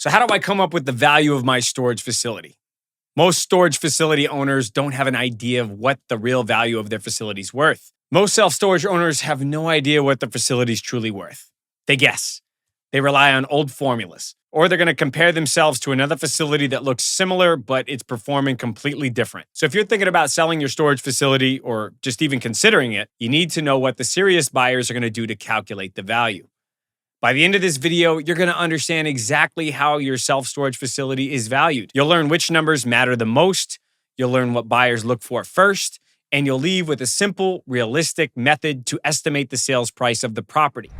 So how do I come up with the value of my storage facility? Most storage facility owners don't have an idea of what the real value of their facility is worth. Most self-storage owners have no idea what the facility is truly worth. They guess. They rely on old formulas, or they're going to compare themselves to another facility that looks similar, but it's performing completely different. So if you're thinking about selling your storage facility or just even considering it, you need to know what the serious buyers are going to do to calculate the value. By the end of this video, you're going to understand exactly how your self-storage facility is valued. You'll learn which numbers matter the most, you'll learn what buyers look for first, and you'll leave with a simple, realistic method to estimate the sales price of the property.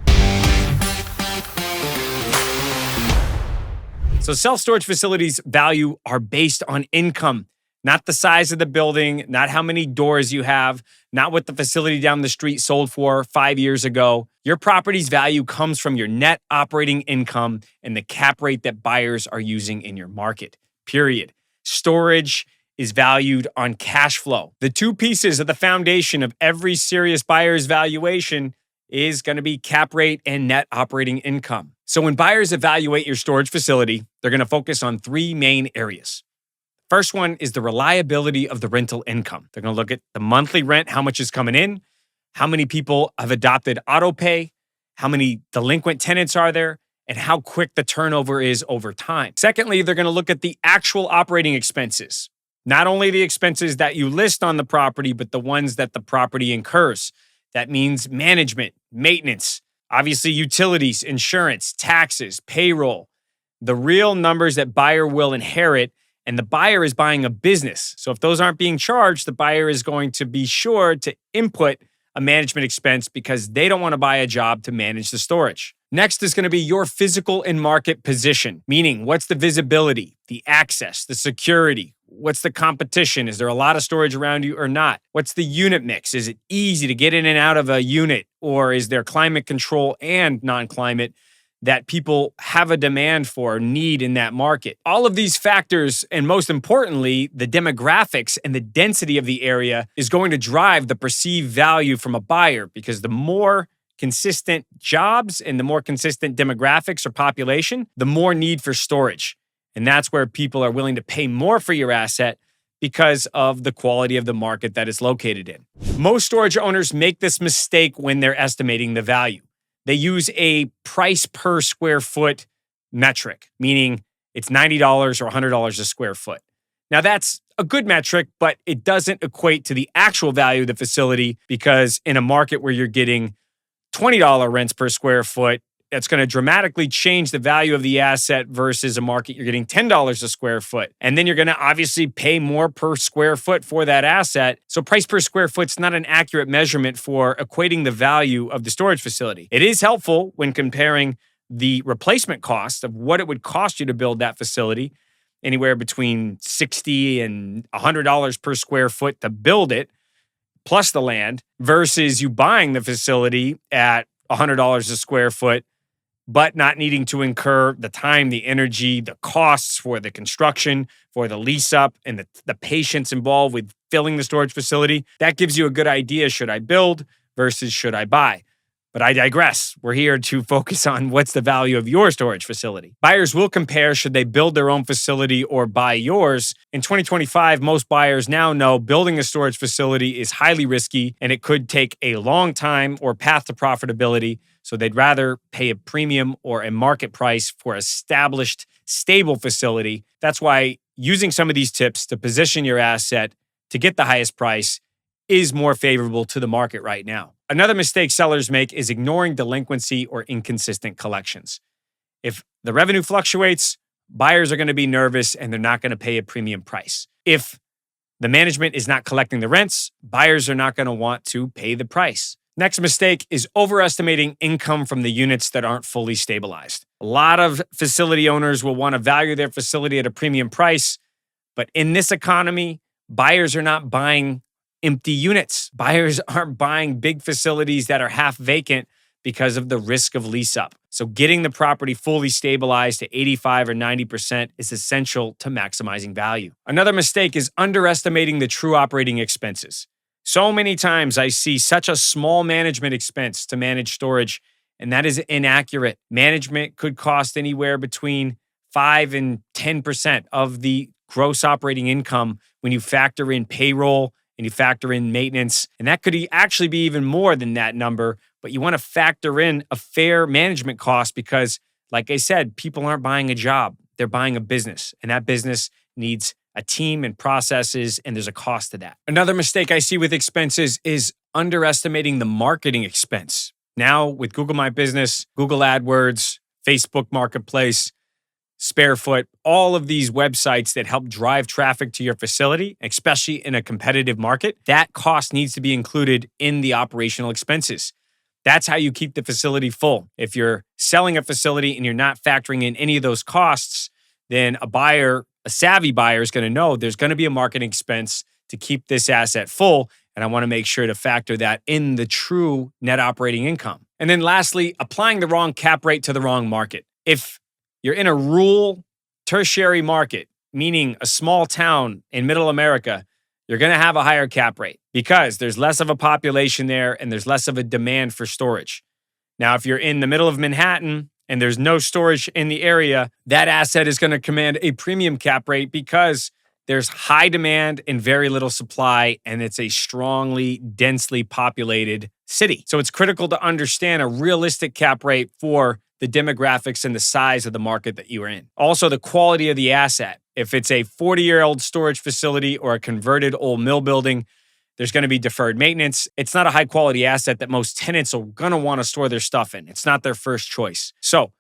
So self-storage facilities' value are based on income, not the size of the building, not how many doors you have, not what the facility down the street sold for 5 years ago. Your property's value comes from your net operating income and the cap rate that buyers are using in your market, period. Storage is valued on cash flow. The two pieces of the foundation of every serious buyer's valuation is going to be cap rate and net operating income. So when buyers evaluate your storage facility, they're going to focus on three main areas. First one is the reliability of the rental income. They're going to look at the monthly rent, how much is coming in, how many people have adopted auto pay, how many delinquent tenants are there, and how quick the turnover is over time. Secondly, they're going to look at the actual operating expenses, not only the expenses that you list on the property, but the ones that the property incurs. That means management, maintenance, obviously utilities, insurance, taxes, payroll, the real numbers that buyer will inherit. And the buyer is buying a business. So if those aren't being charged, the buyer is going to be sure to input a management expense because they don't want to buy a job to manage the storage. Next is going to be your physical and market position, meaning what's the visibility, the access, the security, what's the competition? Is there a lot of storage around you or not? What's the unit mix? Is it easy to get in and out of a unit, or is there climate control and non-climate that people have a demand for, need in that market? All of these factors, and most importantly, the demographics and the density of the area is going to drive the perceived value from a buyer, because the more consistent jobs and the more consistent demographics or population, the more need for storage. And that's where people are willing to pay more for your asset because of the quality of the market that it's located in. Most storage owners make this mistake when they're estimating the value. They use a price per square foot metric, meaning it's $90 or $100 a square foot. Now that's a good metric, but it doesn't equate to the actual value of the facility, because in a market where you're getting $20 rents per square foot, that's going to dramatically change the value of the asset versus a market you're getting $10 a square foot. And then you're going to obviously pay more per square foot for that asset. So price per square foot's not an accurate measurement for equating the value of the storage facility. It is helpful when comparing the replacement cost of what it would cost you to build that facility, anywhere between $60 and $100 per square foot to build it, plus the land, versus you buying the facility at $100 a square foot, but not needing to incur the time, the energy, the costs for the construction, for the lease up, and the patience involved with filling the storage facility. That gives you a good idea, should I build versus should I buy? But I digress. We're here to focus on what's the value of your storage facility. Buyers will compare should they build their own facility or buy yours. In 2025, most buyers now know building a storage facility is highly risky and it could take a long time or path to profitability. So they'd rather pay a premium or a market price for established, stable facility. That's why using some of these tips to position your asset to get the highest price is more favorable to the market right now. Another mistake sellers make is ignoring delinquency or inconsistent collections. If the revenue fluctuates, buyers are going to be nervous and they're not going to pay a premium price. If the management is not collecting the rents, buyers are not going to want to pay the price. Next mistake is overestimating income from the units that aren't fully stabilized. A lot of facility owners will want to value their facility at a premium price, but in this economy, buyers are not buying empty units. Buyers aren't buying big facilities that are half vacant because of the risk of lease up. So getting the property fully stabilized to 85 or 90% is essential to maximizing value. Another mistake is underestimating the true operating expenses. So many times I see such a small management expense to manage storage, and that is inaccurate. Management could cost anywhere between 5 and 10% of the gross operating income when you factor in payroll and you factor in maintenance. And that could actually be even more than that number, but you want to factor in a fair management cost because, like I said, people aren't buying a job, they're buying a business, and that business needs a team and processes, and there's a cost to that. Another mistake I see with expenses is underestimating the marketing expense. Now, with Google My Business, Google AdWords, Facebook Marketplace, Sparefoot, all of these websites that help drive traffic to your facility, especially in a competitive market, that cost needs to be included in the operational expenses. That's how you keep the facility full. If you're selling a facility and you're not factoring in any of those costs, then a savvy buyer is going to know there's going to be a marketing expense to keep this asset full. And I want to make sure to factor that in the true net operating income. And then lastly, applying the wrong cap rate to the wrong market. If you're in a rural tertiary market, meaning a small town in middle America, you're going to have a higher cap rate because there's less of a population there and there's less of a demand for storage. Now, if you're in the middle of Manhattan and there's no storage in the area, that asset is going to command a premium cap rate because there's high demand and very little supply, and it's a strongly, densely populated city. So it's critical to understand a realistic cap rate for the demographics and the size of the market that you are in. Also, the quality of the asset. If it's a 40-year-old storage facility or a converted old mill building, there's going to be deferred maintenance. It's not a high-quality asset that most tenants are going to want to store their stuff in. It's not their first choice. So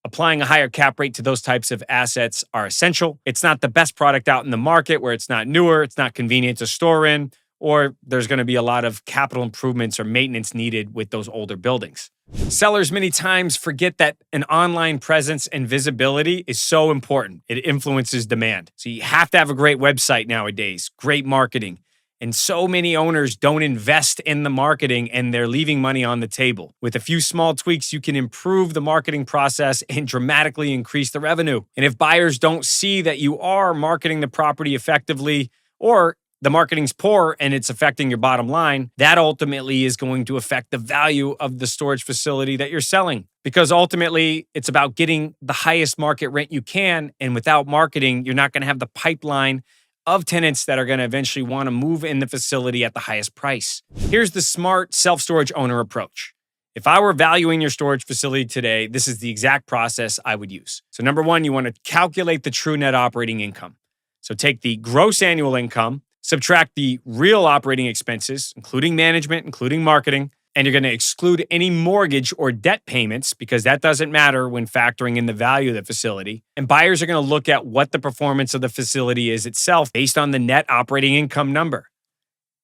applying a higher cap rate to those types of assets are essential. It's not the best product out in the market where it's not newer, it's not convenient to store in, or there's going to be a lot of capital improvements or maintenance needed with those older buildings. Sellers many times forget that an online presence and visibility is so important. It influences demand. So you have to have a great website nowadays, great marketing. And so many owners don't invest in the marketing and they're leaving money on the table. With a few small tweaks, you can improve the marketing process and dramatically increase the revenue. And if buyers don't see that you are marketing the property effectively, or the marketing's poor and it's affecting your bottom line, that ultimately is going to affect the value of the storage facility that you're selling. Because ultimately, it's about getting the highest market rent you can. And without marketing, you're not going to have the pipeline of tenants that are going to eventually want to move in the facility at the highest price. Here's the smart self-storage owner approach. If I were valuing your storage facility today, this is the exact process I would use. So number one, you want to calculate the true net operating income. So take the gross annual income, subtract the real operating expenses, including management, including marketing, and you're going to exclude any mortgage or debt payments because that doesn't matter when factoring in the value of the facility. And buyers are going to look at what the performance of the facility is itself based on the net operating income number.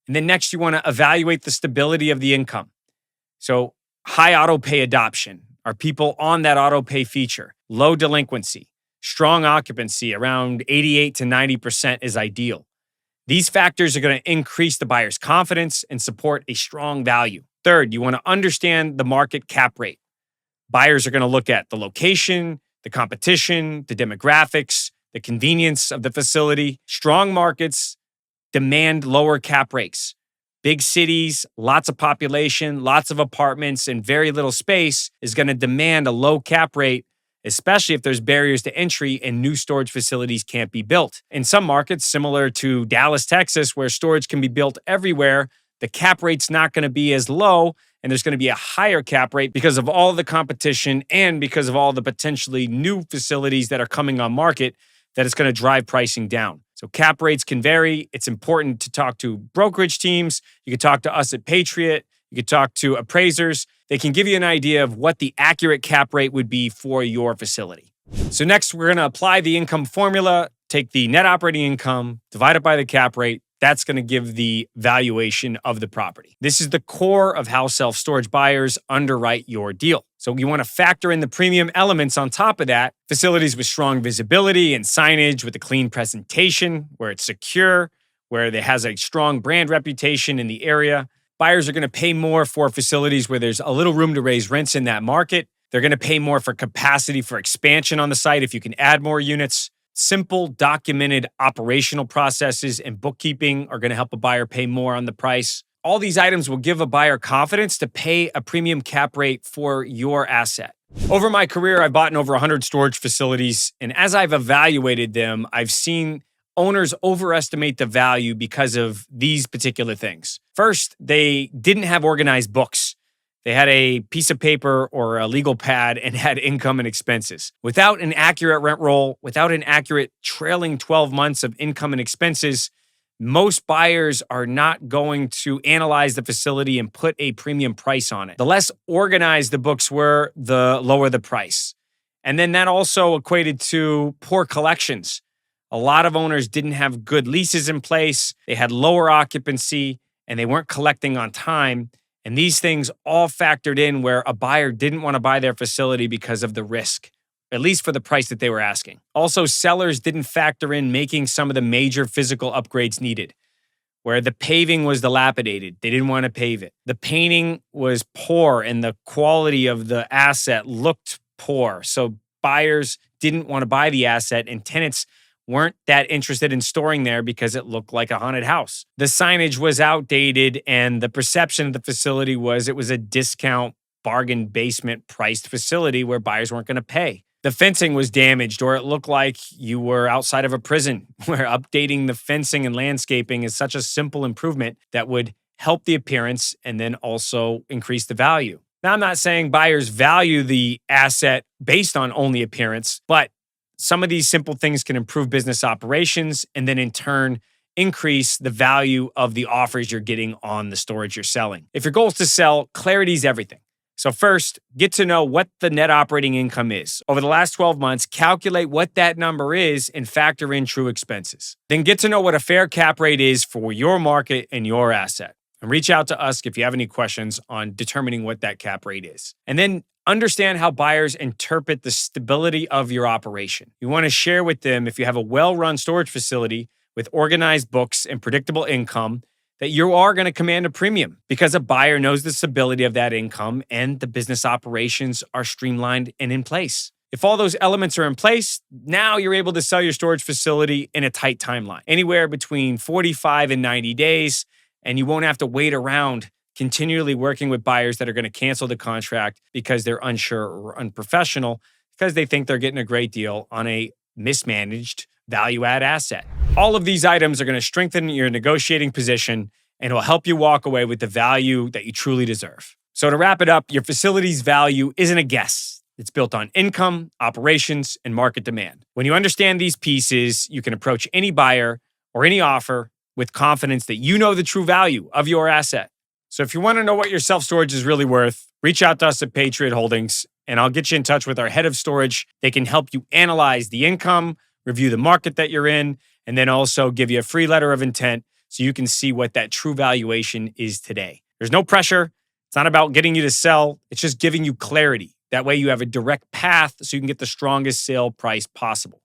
And then next, you want to evaluate the stability of the income. So high auto pay adoption. Are people on that auto pay feature? Low delinquency, strong occupancy, around 88 to 90% is ideal. These factors are going to increase the buyer's confidence and support a strong value. Third, you want to understand the market cap rate. Buyers are going to look at the location, the competition, the demographics, the convenience of the facility. Strong markets demand lower cap rates. Big cities, lots of population, lots of apartments, and very little space is going to demand a low cap rate, especially if there's barriers to entry and new storage facilities can't be built. In some markets, similar to Dallas, Texas, where storage can be built everywhere, the cap rate's not going to be as low, and there's going to be a higher cap rate because of all the competition and because of all the potentially new facilities that are coming on market that is going to drive pricing down. So cap rates can vary. It's important to talk to brokerage teams. You can talk to us at Patriot. You can talk to appraisers. They can give you an idea of what the accurate cap rate would be for your facility. So next, we're going to apply the income formula, take the net operating income, divide it by the cap rate. That's going to give the valuation of the property. This is the core of how self-storage buyers underwrite your deal. So you want to factor in the premium elements on top of that. Facilities with strong visibility and signage with a clean presentation, where it's secure, where it has a strong brand reputation in the area. Buyers are going to pay more for facilities where there's a little room to raise rents in that market. They're going to pay more for capacity for expansion on the site if you can add more units. Simple, documented operational processes and bookkeeping are going to help a buyer pay more on the price. All these items will give a buyer confidence to pay a premium cap rate for your asset. Over my career, I've bought in over 100 storage facilities. And as I've evaluated them, I've seen owners overestimate the value because of these particular things. First, they didn't have organized books. They had a piece of paper or a legal pad and had income and expenses. Without an accurate rent roll, without an accurate trailing 12 months of income and expenses, most buyers are not going to analyze the facility and put a premium price on it. The less organized the books were, the lower the price. And then that also equated to poor collections. A lot of owners didn't have good leases in place, they had lower occupancy, and they weren't collecting on time. And these things all factored in where a buyer didn't want to buy their facility because of the risk, at least for the price that they were asking. Also, sellers didn't factor in making some of the major physical upgrades needed, where the paving was dilapidated. They didn't want to pave it. The painting was poor and the quality of the asset looked poor. So buyers didn't want to buy the asset and tenants weren't that interested in storing there because it looked like a haunted house. The signage was outdated and the perception of the facility was it was a discount bargain basement priced facility where buyers weren't going to pay. The fencing was damaged or it looked like you were outside of a prison where updating the fencing and landscaping is such a simple improvement that would help the appearance and then also increase the value. Now, I'm not saying buyers value the asset based on only appearance, but some of these simple things can improve business operations and then in turn increase the value of the offers you're getting on the storage you're selling. If your goal is to sell, clarity is everything. So first, get to know what the net operating income is. Over the last 12 months, calculate what that number is and factor in true expenses. Then get to know what a fair cap rate is for your market and your asset. And reach out to us if you have any questions on determining what that cap rate is. And then understand how buyers interpret the stability of your operation. You want to share with them if you have a well-run storage facility with organized books and predictable income, that you are going to command a premium because a buyer knows the stability of that income and the business operations are streamlined and in place. If all those elements are in place, now you're able to sell your storage facility in a tight timeline, anywhere between 45 and 90 days, and you won't have to wait around continually working with buyers that are going to cancel the contract because they're unsure or unprofessional because they think they're getting a great deal on a mismanaged value-add asset. All of these items are going to strengthen your negotiating position and will help you walk away with the value that you truly deserve. So to wrap it up, your facility's value isn't a guess. It's built on income, operations, and market demand. When you understand these pieces, you can approach any buyer or any offer with confidence that you know the true value of your asset. So if you want to know what your self-storage is really worth, reach out to us at Patriot Holdings, and I'll get you in touch with our head of storage. They can help you analyze the income, review the market that you're in, and then also give you a free letter of intent so you can see what that true valuation is today. There's no pressure. It's not about getting you to sell. It's just giving you clarity. That way you have a direct path so you can get the strongest sale price possible.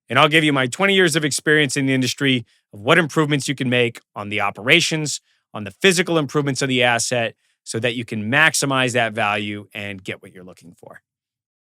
And I'll give you my 20 years of experience in the industry of what improvements you can make on the operations, on the physical improvements of the asset so that you can maximize that value and get what you're looking for.